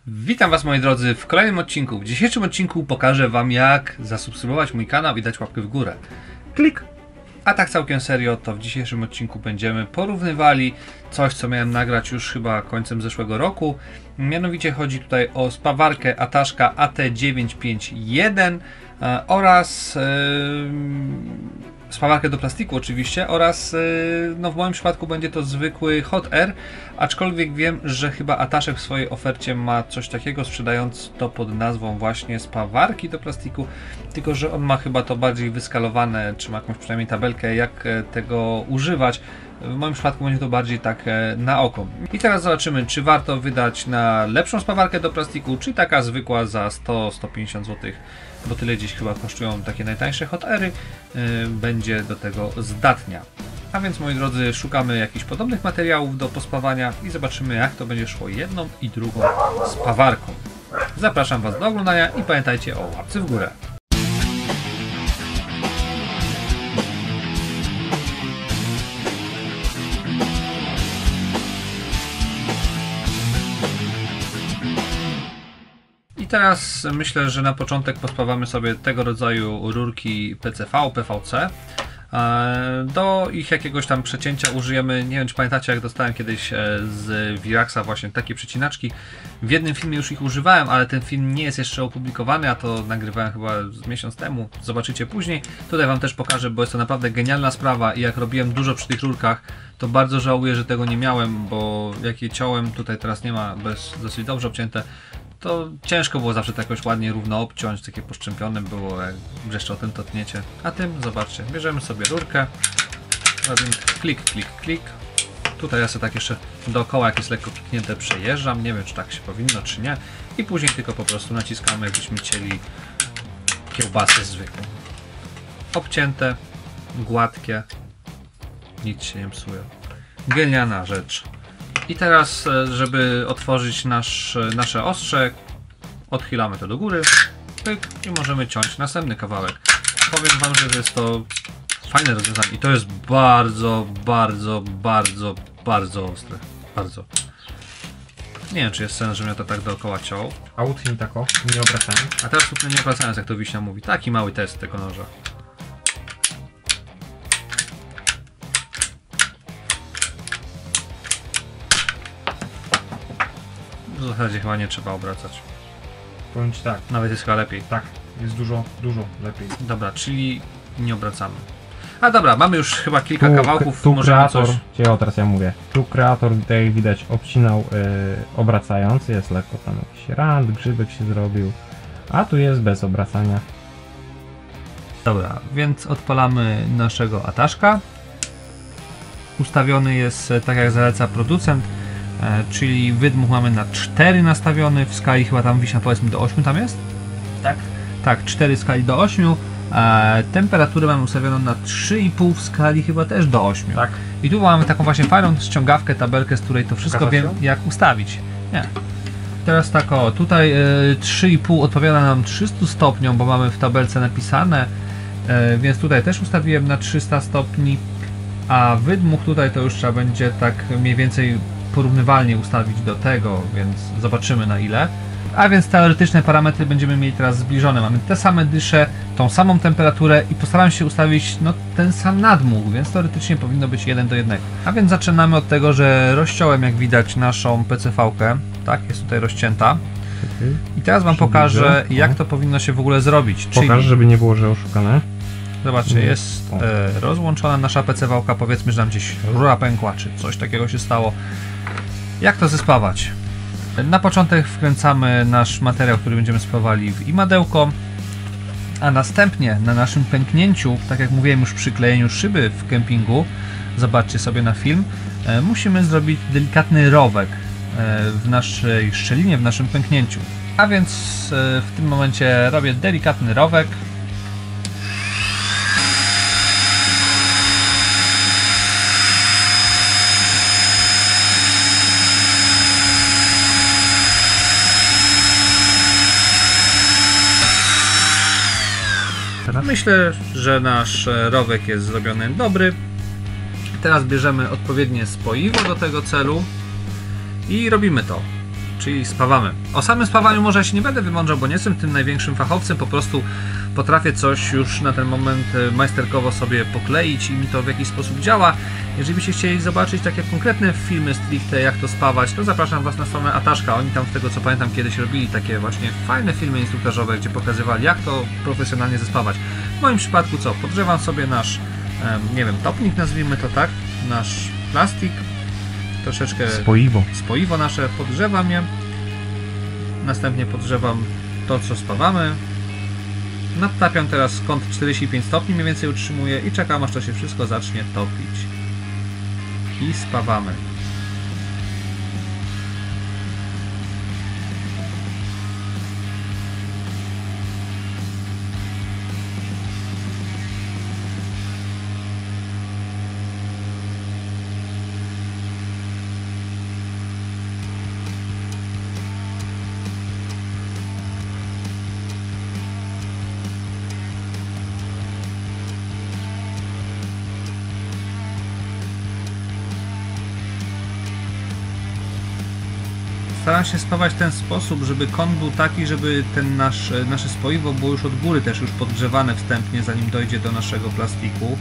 Witam Was, moi drodzy, w kolejnym odcinku. W dzisiejszym odcinku pokażę Wam, jak zasubskrybować mój kanał i dać łapkę w górę. Klik! A tak całkiem serio, to w dzisiejszym odcinku będziemy porównywali coś, co miałem nagrać już chyba końcem zeszłego roku. Mianowicie chodzi tutaj o spawarkę Ataszka AT951 oraz spawarkę do plastiku oczywiście, oraz no w moim przypadku będzie to zwykły Hot Air, aczkolwiek wiem, że chyba Ataszek w swojej ofercie ma coś takiego, sprzedając to pod nazwą właśnie spawarki do plastiku, tylko że on ma chyba to bardziej wyskalowane, czy ma jakąś przynajmniej tabelkę, jak tego używać. W moim przypadku będzie to bardziej tak na oko. I teraz zobaczymy, czy warto wydać na lepszą spawarkę do plastiku, czy taka zwykła za 100-150 zł, bo tyle gdzieś chyba kosztują takie najtańsze Hot Airy, będzie do tego zdatnia. A więc, moi drodzy, szukamy jakichś podobnych materiałów do pospawania i zobaczymy, jak to będzie szło jedną i drugą spawarką. Zapraszam Was do oglądania i pamiętajcie o łapce w górę. I teraz myślę, że na początek pospawamy sobie tego rodzaju rurki PCV, PVC. Do ich jakiegoś tam przecięcia użyjemy, nie wiem czy pamiętacie, jak dostałem kiedyś z Viraxa właśnie takie przecinaczki. W jednym filmie już ich używałem, ale ten film nie jest jeszcze opublikowany, a to nagrywałem chyba z miesiąc temu, zobaczycie później. Tutaj Wam też pokażę, bo jest to naprawdę genialna sprawa i jak robiłem dużo przy tych rurkach, to bardzo żałuję, że tego nie miałem, bo jak je ciąłem, tutaj teraz nie ma, bo jest dosyć dobrze obcięte, to ciężko było zawsze to jakoś ładnie równo obciąć, takie poszczępione było, jak brzeszczotem to tniecie. A tym, zobaczcie, bierzemy sobie rurkę, robimy klik, klik, klik. Tutaj ja sobie tak jeszcze dookoła, jak jest lekko kliknięte, przejeżdżam, nie wiem czy tak się powinno, czy nie. I później tylko po prostu naciskamy, jakbyśmy chcieli kiełbasę zwykłą. Obcięte, gładkie, nic się nie psuje. Genialna rzecz. I teraz, żeby otworzyć nasze ostrze, odchylamy to do góry, pyk, i możemy ciąć następny kawałek. Powiem Wam, że jest to fajne rozwiązanie i to jest bardzo, bardzo, bardzo, bardzo ostre. Bardzo. Nie wiem, czy jest sens, żebym ja to tak dookoła ciął. A utnij tako, nie obracając. A teraz nie obracając, jak to Wiśnia mówi. Taki mały test tego noża. W zasadzie chyba nie trzeba obracać. Powiem Ci tak. Nawet jest chyba lepiej. Tak, jest dużo lepiej. Dobra, czyli nie obracamy. A dobra, mamy już chyba kilka kawałków. Tu możemy kreator, coś... teraz ja mówię. Tu kreator, tutaj widać, obcinał obracając. Jest lekko tam jakiś rand, grzybek się zrobił. A tu jest bez obracania. Dobra, więc odpalamy naszego Ataszka. Ustawiony jest tak jak zaleca producent, czyli wydmuch mamy na 4 nastawiony, w skali chyba tam Wiśnia powiedzmy do 8 tam jest? Tak. Tak, 4 w skali do 8. Temperaturę mamy ustawioną na 3,5 w skali chyba też do 8. Tak. I tu mamy taką właśnie fajną ściągawkę, tabelkę, z której to wszystko wiem jak ustawić. Nie. Teraz tak o, tutaj 3,5 odpowiada nam 300 stopniom, bo mamy w tabelce napisane, więc tutaj też ustawiłem na 300 stopni, a wydmuch tutaj to już trzeba będzie tak mniej więcej porównywalnie ustawić do tego, więc zobaczymy na ile. A więc teoretyczne parametry będziemy mieli teraz zbliżone. Mamy te same dysze, tą samą temperaturę i postaram się ustawić no, ten sam nadmuch, więc teoretycznie powinno być 1 do 1. A więc zaczynamy od tego, że rozciąłem jak widać naszą PCV-kę. Tak, jest tutaj rozcięta. I teraz Wam pokażę, jak to powinno się w ogóle zrobić. Pokaż, żeby nie było, że oszukane. Zobaczcie, jest rozłączona nasza PCV-ka, powiedzmy, że nam gdzieś rura pękła, czy coś takiego się stało. Jak to zespawać? Na początek wkręcamy nasz materiał, który będziemy spawali w imadełko, a następnie na naszym pęknięciu, tak jak mówiłem już przy klejeniu szyby w kempingu, zobaczcie sobie na film, musimy zrobić delikatny rowek w naszej szczelinie, w naszym pęknięciu. A więc w tym momencie robię delikatny rowek. Myślę, że nasz rowek jest zrobiony dobry. Teraz bierzemy odpowiednie spoiwo do tego celu i robimy to. czyli spawamy. O samym spawaniu może ja się nie będę wymądrzał, bo nie jestem tym największym fachowcem, po prostu potrafię coś już na ten moment majsterkowo sobie pokleić i mi to w jakiś sposób działa. Jeżeli byście chcieli zobaczyć takie konkretne filmy stricte, jak to spawać, to zapraszam Was na stronę Ataszka. Oni tam, z tego co pamiętam, kiedyś robili takie właśnie fajne filmy instruktażowe, gdzie pokazywali, jak to profesjonalnie zespawać. W moim przypadku co? Podgrzewam sobie nasz, nie wiem, topnik, nazwijmy to tak, nasz plastik, troszeczkę spoiwo nasze, podgrzewam je, następnie podgrzewam to, co spawamy, nadtapiam teraz kąt 45 stopni, mniej więcej utrzymuję i czekam, aż to się wszystko zacznie topić i spawamy. Staram się spawać w ten sposób, żeby kąt był taki, żeby ten nasze spoiwo było już od góry też już podgrzewane wstępnie, zanim dojdzie do naszego plastiku.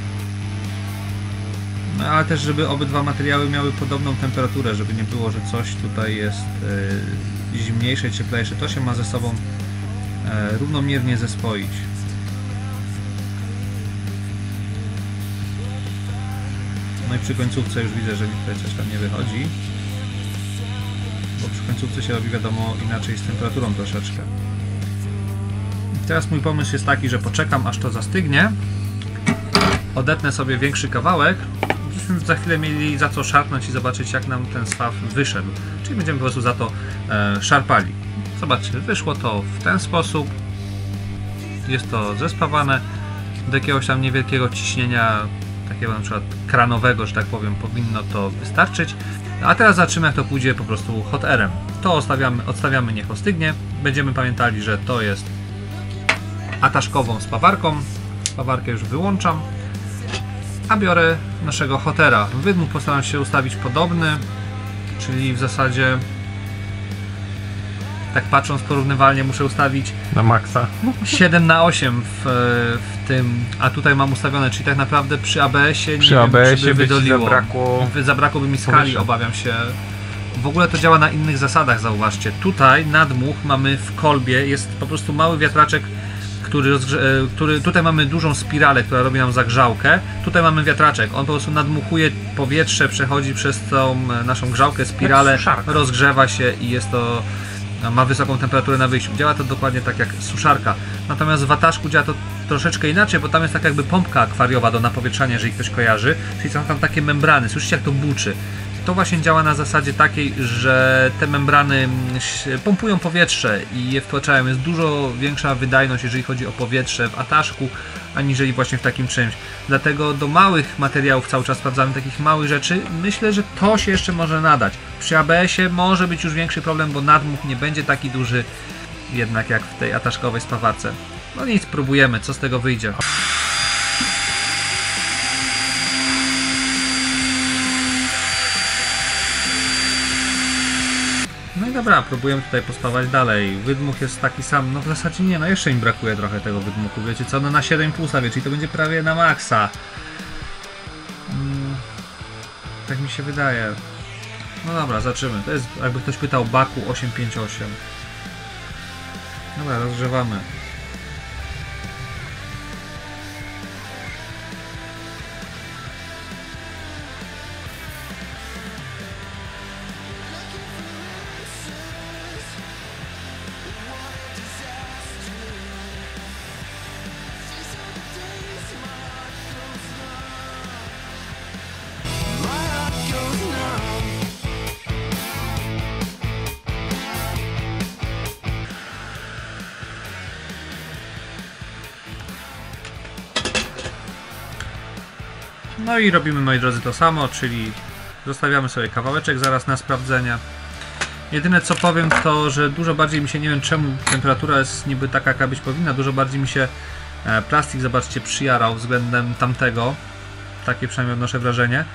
No ale też, żeby obydwa materiały miały podobną temperaturę, żeby nie było, że coś tutaj jest zimniejsze, cieplejsze. To się ma ze sobą równomiernie zespoić. No i przy końcówce już widzę, że mi tutaj coś tam nie wychodzi. Bo przy końcówce się robi, wiadomo, inaczej z temperaturą troszeczkę. I teraz mój pomysł jest taki, że poczekam, aż to zastygnie, odetnę sobie większy kawałek, żebyśmy za chwilę mieli za co szarpnąć i zobaczyć, jak nam ten spaw wyszedł. Czyli będziemy po prostu za to szarpali. Zobaczcie, wyszło to w ten sposób. Jest to zespawane do jakiegoś tam niewielkiego ciśnienia, takiego na przykład kranowego, że tak powiem, powinno to wystarczyć. A teraz zobaczymy, jak to pójdzie po prostu hot airem. To odstawiamy, niech ostygnie. Będziemy pamiętali, że to jest ataszkową spawarką. Spawarkę już wyłączam. A biorę naszego hot aira. Wydmuch postaram się ustawić podobny, czyli w zasadzie, tak patrząc porównywalnie, muszę ustawić na maksa 7/8 w tym, a tutaj mam ustawione, czyli tak naprawdę przy ABS-ie nie wiem, czy by wydoliło. Zabrakłoby mi skali, powietrza. Obawiam się. W ogóle to działa na innych zasadach, zauważcie. Tutaj nadmuch mamy w kolbie, jest po prostu mały wiatraczek, który tutaj mamy dużą spiralę, która robi nam zagrzałkę. Tutaj mamy wiatraczek, on po prostu nadmuchuje powietrze, przechodzi przez tą naszą grzałkę, spiralę, rozgrzewa się i jest to, ma wysoką temperaturę na wyjściu. Działa to dokładnie tak jak suszarka. Natomiast w ataszku działa to troszeczkę inaczej, bo tam jest tak jakby pompka akwariowa do napowietrzania, jeżeli ktoś kojarzy. Czyli są tam takie membrany. Słyszycie, jak to buczy. To właśnie działa na zasadzie takiej, że te membrany pompują powietrze i je wtłaczają. Jest dużo większa wydajność, jeżeli chodzi o powietrze w ataszku, aniżeli właśnie w takim czymś. Dlatego do małych materiałów cały czas sprawdzamy, takich małych rzeczy. Myślę, że to się jeszcze może nadać. Przy ABS-ie może być już większy problem, bo nadmuch nie będzie taki duży jednak jak w tej ataszkowej spawarce. No nic, próbujemy, co z tego wyjdzie. No i dobra, próbujemy tutaj pospawać dalej. Wydmuch jest taki sam, no w zasadzie nie, no jeszcze mi brakuje trochę tego wydmuchu, wiecie co, no na 7,5 stawię, czyli to będzie prawie na maksa. Tak mi się wydaje. No dobra, zobaczymy. To jest, jakby ktoś pytał, Baku 858. Dobra, rozgrzewamy. No i robimy, moi drodzy, to samo, czyli zostawiamy sobie kawałeczek zaraz na sprawdzenie. Jedyne co powiem, to że dużo bardziej mi się, nie wiem czemu temperatura jest niby taka, jaka być powinna, dużo bardziej mi się plastik, zobaczcie, przyjarał względem tamtego. Takie przynajmniej odnoszę wrażenie.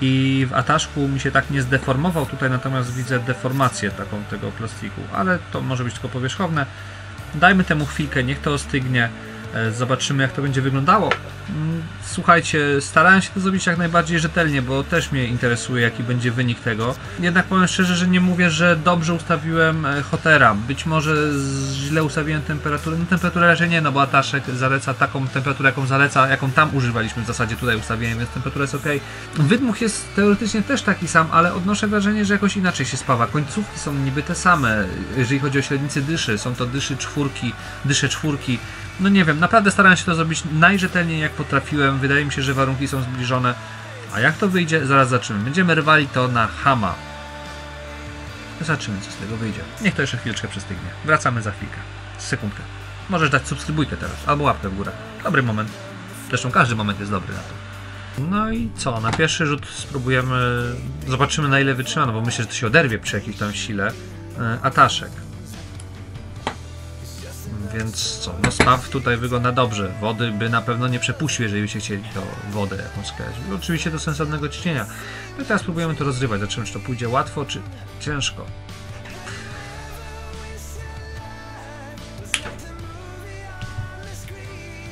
i w Ataszku mi się tak nie zdeformował, tutaj natomiast widzę deformację taką tego plastiku, ale to może być tylko powierzchowne. Dajmy temu chwilkę, niech to ostygnie, zobaczymy jak to będzie wyglądało. Słuchajcie, starałem się to zrobić jak najbardziej rzetelnie, bo też mnie interesuje jaki będzie wynik tego. Jednak powiem szczerze, że nie mówię, że dobrze ustawiłem hotera. Być może źle ustawiłem temperaturę. No temperaturę raczej nie, no bo Ataszek zaleca taką temperaturę jaką zaleca, jaką tam używaliśmy w zasadzie tutaj ustawiłem, więc temperatura jest ok. Wydmuch jest teoretycznie też taki sam, ale odnoszę wrażenie, że jakoś inaczej się spawa. Końcówki są niby te same, jeżeli chodzi o średnicy dyszy. Są to dysze czwórki. No nie wiem, naprawdę starałem się to zrobić najrzetelniej jak potrafiłem. Wydaje mi się, że warunki są zbliżone. A jak to wyjdzie? Zaraz zobaczymy. Będziemy rwali to na hama. Zobaczymy co z tego wyjdzie. Niech to jeszcze chwileczkę przystygnie. Wracamy za chwilkę. Sekundkę. Możesz dać subskrybujkę teraz. Albo łapkę w górę. Dobry moment. Zresztą każdy moment jest dobry na to. No i co? Na pierwszy rzut spróbujemy... Zobaczymy na ile wytrzyma, no bo myślę, że to się oderwie przy jakiejś tam sile. Ataszek. Więc co, no spaw tutaj wygląda dobrze. Wody by na pewno nie przepuścił, jeżeli byście chcieli to wodę jakąś skać. Oczywiście do sensownego ciśnienia. No i teraz spróbujemy to rozrywać. Zobaczymy, czy to pójdzie łatwo, czy ciężko.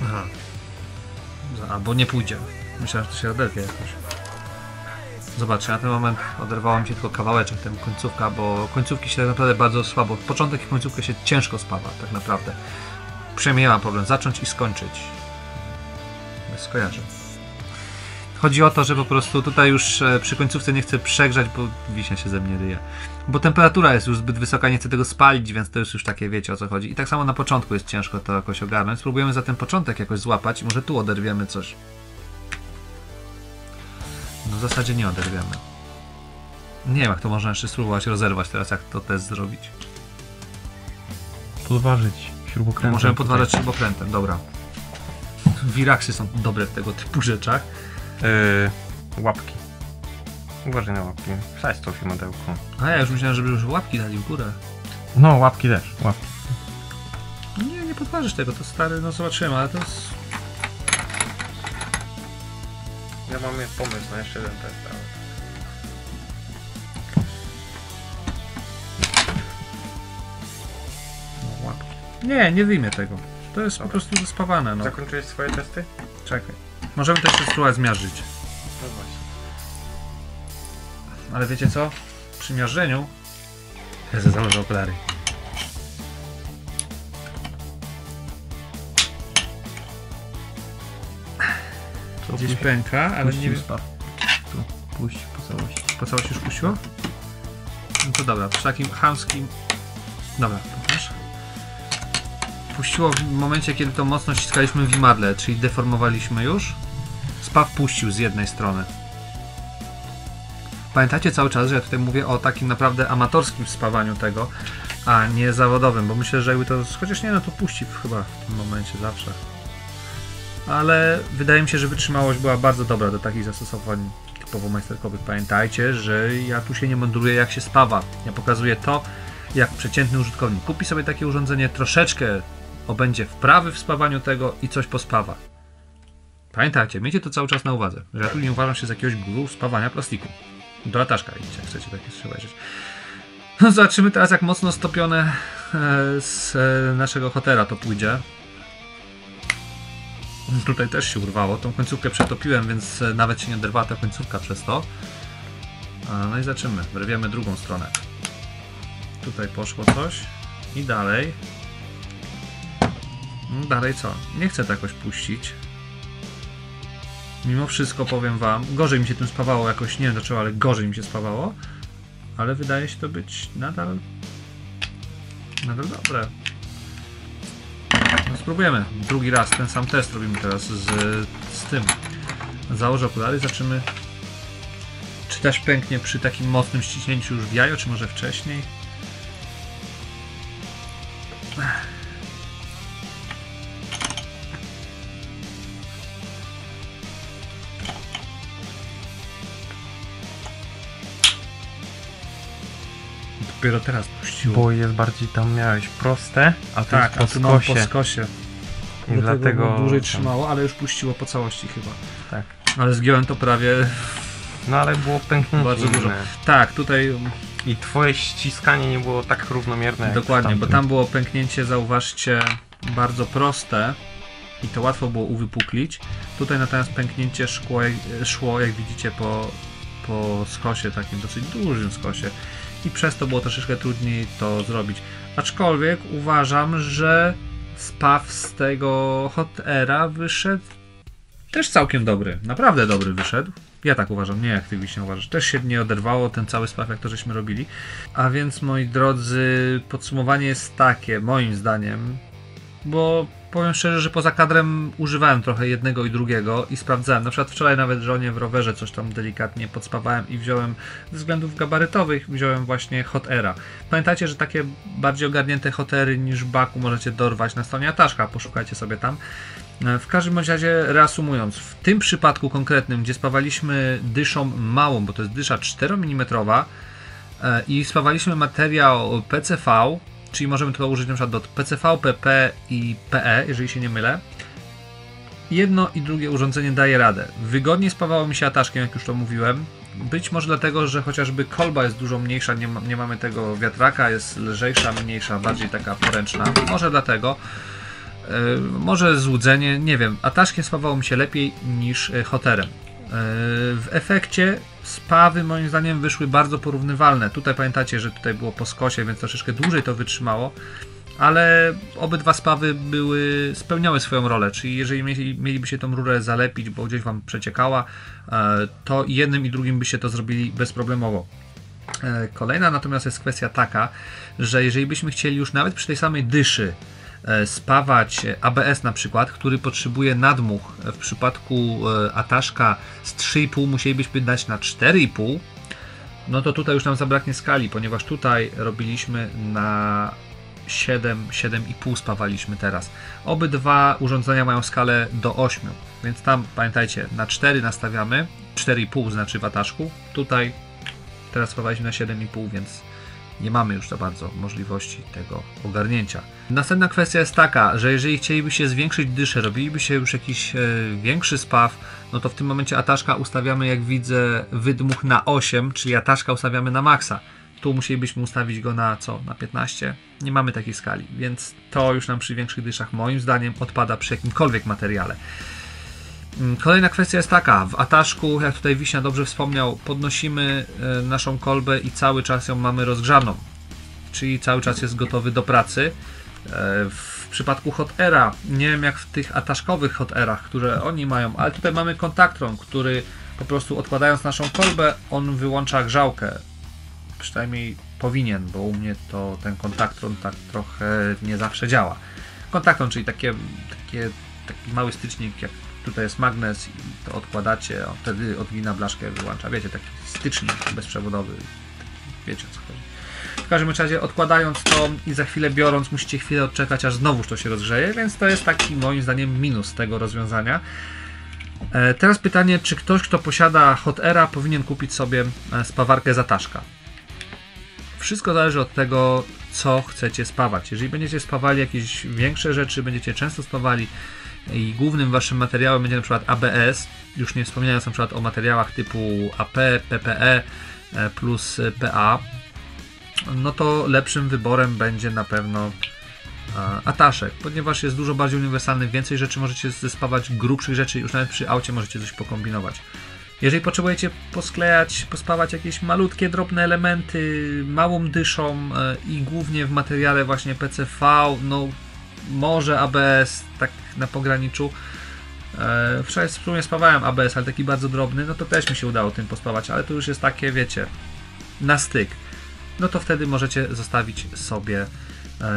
Aha. Albo nie pójdzie. Myślałem, że to się oderwie jakoś. Zobaczcie, na ten moment oderwała mi się tylko kawałeczek, ten końcówka, bo końcówki się tak naprawdę bardzo słabo. Początek i końcówkę się ciężko spawa, tak naprawdę. Przynajmniej ja mam problem zacząć i skończyć. Bez skojarzeń. Chodzi o to, że po prostu tutaj już przy końcówce nie chcę przegrzać, bo wiśnia się ze mnie ryje. Bo temperatura jest już zbyt wysoka, nie chcę tego spalić, więc to jest już takie, wiecie o co chodzi. I tak samo na początku jest ciężko to jakoś ogarnąć. Spróbujemy za ten początek jakoś złapać i może tu oderwiemy coś. No w zasadzie nie oderwiemy. Nie wiem jak to można jeszcze spróbować rozerwać teraz, jak to test zrobić. Podważyć śrubokrętem. Możemy podważyć śrubokrętem, dobra. Wiraksy są dobre w tego typu rzeczach. Łapki. Uważaj na łapki. Wsadź to filmodełko. A ja już myślałem, żeby już łapki dali w górę. No, łapki też. Łapki. Nie podważysz tego, to stary, no zobaczymy, ale to jest... Ja mam pomysł na jeszcze jeden test, ale... No, łapki. Nie wyjmie tego. To jest po prostu zaspawane, no. Zakończyłeś swoje testy? Czekaj. Możemy też spróbować zmiażdżyć. No właśnie. Ale wiecie co? Przy miażdżeniu... Ja założę okulary. Gdzieś pęka, ale nie wiem. Tu, puść po całości. Po całości już puściło? No to dobra, przy takim chamskim... Dobra, pokaż. Puściło w momencie, kiedy to mocno ściskaliśmy w imadle, czyli deformowaliśmy już. Spaw puścił z jednej strony. Pamiętajcie cały czas, że ja tutaj mówię o takim naprawdę amatorskim spawaniu tego, a nie zawodowym, bo myślę, że jakby to... Chociaż nie, no to puści chyba w tym momencie zawsze. Ale wydaje mi się, że wytrzymałość była bardzo dobra do takich zastosowań typowo majsterkowych. Pamiętajcie, że ja tu się nie mądruję jak się spawa. Ja pokazuję to, jak przeciętny użytkownik kupi sobie takie urządzenie, troszeczkę obędzie wprawy w spawaniu tego i coś pospawa. Pamiętajcie, miejcie to cały czas na uwadze, że ja tu nie uważam się z jakiegoś guru spawania plastiku. Do Ataszka idźcie, jak chcecie takie trzeba wiedzieć. No, zobaczymy teraz jak mocno stopione z naszego hotera to pójdzie. Tutaj też się urwało, tą końcówkę przetopiłem, więc nawet się nie oderwała ta końcówka przez to. No i zaczynamy, wyrwiemy drugą stronę. Tutaj poszło coś i dalej. Dalej co? Nie chcę to jakoś puścić. Mimo wszystko powiem wam, gorzej mi się tym spawało jakoś, nie wiem dlaczego, ale gorzej mi się spawało. Ale wydaje się to być nadal dobre. No spróbujemy. Drugi raz ten sam test robimy teraz z tym. Założę okulary i zobaczymy, czy też pęknie przy takim mocnym ściśnięciu już w jajo, czy może wcześniej. Dopiero teraz puściło. Bo jest bardziej tam miałeś proste, a to tak, jest po skosie. I dlatego dłużej trzymało, ale już puściło po całości chyba. Tak. Ale zgiąłem to prawie No ale było pęknięcie bardzo dużo. inne. Tak, tutaj I twoje ściskanie nie było tak równomierne jak dokładnie, w bo tamtym. tam było pęknięcie, zauważcie, bardzo proste i to łatwo było uwypuklić. Tutaj natomiast pęknięcie szło, jak widzicie, po skosie, takim dosyć dużym skosie, i przez to było troszeczkę trudniej to zrobić. Aczkolwiek uważam, że spaw z tego Hot Aira wyszedł też całkiem dobry, naprawdę dobry wyszedł. Ja tak uważam, nie jak ty Wiśnia uważasz. Też się nie oderwało ten cały spaw, jak to żeśmy robili. A więc, moi drodzy, podsumowanie jest takie, moim zdaniem, bo powiem szczerze, że poza kadrem używałem trochę jednego i drugiego i sprawdzałem. Na przykład wczoraj nawet żonie w rowerze coś tam delikatnie podspawałem i wziąłem, ze względów gabarytowych, wziąłem właśnie Hot Aira. Pamiętajcie, że takie bardziej ogarnięte Hot Airy niż Baku możecie dorwać na stronie Ataszka, poszukajcie sobie tam. W każdym bądź razie, reasumując, w tym przypadku konkretnym, gdzie spawaliśmy dyszą małą, bo to jest dysza 4 mm i spawaliśmy materiał PCV, czyli możemy to użyć na przykład do PCV, PP i PE, jeżeli się nie mylę. Jedno i drugie urządzenie daje radę. Wygodniej spawało mi się Ataszkiem, jak już to mówiłem. Być może dlatego, że chociażby kolba jest dużo mniejsza, nie mamy tego wiatraka, jest lżejsza, mniejsza, bardziej taka poręczna. Może dlatego. Może złudzenie, nie wiem. Ataszkiem spawało mi się lepiej niż Hot Airem. W efekcie spawy moim zdaniem wyszły bardzo porównywalne. Tutaj pamiętacie, że tutaj było po skosie, więc troszeczkę dłużej to wytrzymało, ale obydwa spawy spełniały swoją rolę, czyli jeżeli mieliby się tą rurę zalepić, bo gdzieś wam przeciekała, to jednym i drugim byście to zrobili bezproblemowo. Kolejna natomiast jest kwestia taka, że jeżeli byśmy chcieli już nawet przy tej samej dyszy spawać ABS na przykład, który potrzebuje nadmuch, w przypadku Ataszka z 3,5 musielibyśmy dać na 4,5, no to tutaj już nam zabraknie skali, ponieważ tutaj robiliśmy na 7,5 spawaliśmy teraz. Obydwa urządzenia mają skalę do 8, więc tam pamiętajcie, na 4 nastawiamy, 4,5 znaczy w Ataszku, tutaj teraz spawaliśmy na 7,5, więc nie mamy już za bardzo możliwości tego ogarnięcia. Następna kwestia jest taka, że jeżeli chcielibyście zwiększyć dyszę, robilibyście już jakiś większy spaw, no to w tym momencie Ataszka ustawiamy, jak widzę, wydmuch na 8, czyli Ataszka ustawiamy na maksa. Tu musielibyśmy ustawić go na co? Na 15? Nie mamy takiej skali, więc to już nam przy większych dyszach moim zdaniem odpada przy jakimkolwiek materiale. Kolejna kwestia jest taka, w Ataszku, jak tutaj Wiśnia dobrze wspomniał, podnosimy naszą kolbę i cały czas ją mamy rozgrzaną, czyli cały czas jest gotowy do pracy. W przypadku Hot Aira, nie wiem jak w tych ataszkowych Hot Airach, które oni mają, ale tutaj mamy kontaktron, który po prostu odkładając naszą kolbę, on wyłącza grzałkę. Przynajmniej powinien, bo u mnie to ten kontaktron tak trochę nie zawsze działa. Kontaktron, czyli taki mały stycznik, jak tutaj jest magnes i to odkładacie, on wtedy odwina blaszkę, wyłącza. Wiecie, taki stycznik bezprzewodowy. Wiecie o co chodzi. W każdym razie odkładając to i za chwilę biorąc, musicie chwilę odczekać, aż znowuż to się rozgrzeje, więc to jest taki moim zdaniem minus tego rozwiązania. Teraz pytanie, czy ktoś, kto posiada Hot Aira, powinien kupić sobie spawarkę z Ataszka? Wszystko zależy od tego, co chcecie spawać. Jeżeli będziecie spawali jakieś większe rzeczy, będziecie często spawali i głównym waszym materiałem będzie na przykład ABS, już nie wspominając na przykład o materiałach typu AP, PPE plus PA, no to lepszym wyborem będzie na pewno Ataszek, ponieważ jest dużo bardziej uniwersalny, więcej rzeczy możecie zespawać, grubszych rzeczy, już nawet przy aucie możecie coś pokombinować. Jeżeli potrzebujecie pospawać jakieś malutkie, drobne elementy, małą dyszą i głównie w materiale właśnie PCV, no może ABS, tak na pograniczu. Wczoraj w sumie spawałem ABS, ale taki bardzo drobny, no to też mi się udało tym pospawać, ale to już jest takie, wiecie, na styk. No to wtedy możecie zostawić sobie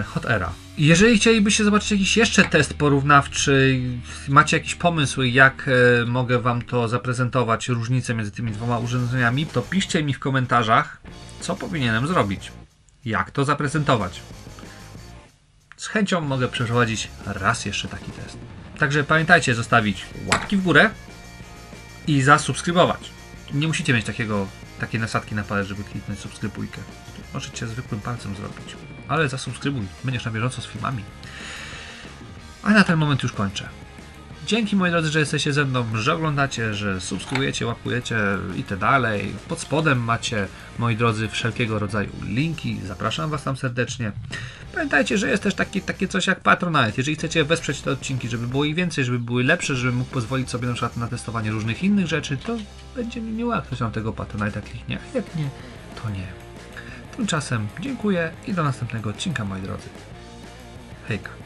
Hot Aira. Jeżeli chcielibyście zobaczyć jakiś jeszcze test porównawczy, macie jakiś pomysł, jak mogę wam to zaprezentować, różnicę między tymi dwoma urządzeniami, to piszcie mi w komentarzach, co powinienem zrobić, jak to zaprezentować. Z chęcią mogę przeprowadzić raz jeszcze taki test. Także pamiętajcie zostawić łapki w górę i zasubskrybować. Nie musicie mieć takiej nasadki na palec, żeby kliknąć subskrybujkę. Możecie zwykłym palcem zrobić. Ale zasubskrybuj, będziesz na bieżąco z filmami. A na ten moment już kończę. Dzięki, moi drodzy, że jesteście ze mną, że oglądacie, że subskrybujecie, łapujecie i tak dalej. Pod spodem macie, moi drodzy, wszelkiego rodzaju linki. Zapraszam Was tam serdecznie. Pamiętajcie, że jest też takie coś jak Patronite. Jeżeli chcecie wesprzeć te odcinki, żeby było ich więcej, żeby były lepsze, żeby mógł pozwolić sobie na przykład na testowanie różnych innych rzeczy, to będzie mi miło, jak ktoś na tego Patronite'a kliknie. A jak nie, to nie. Tymczasem dziękuję i do następnego odcinka, moi drodzy. Hejka.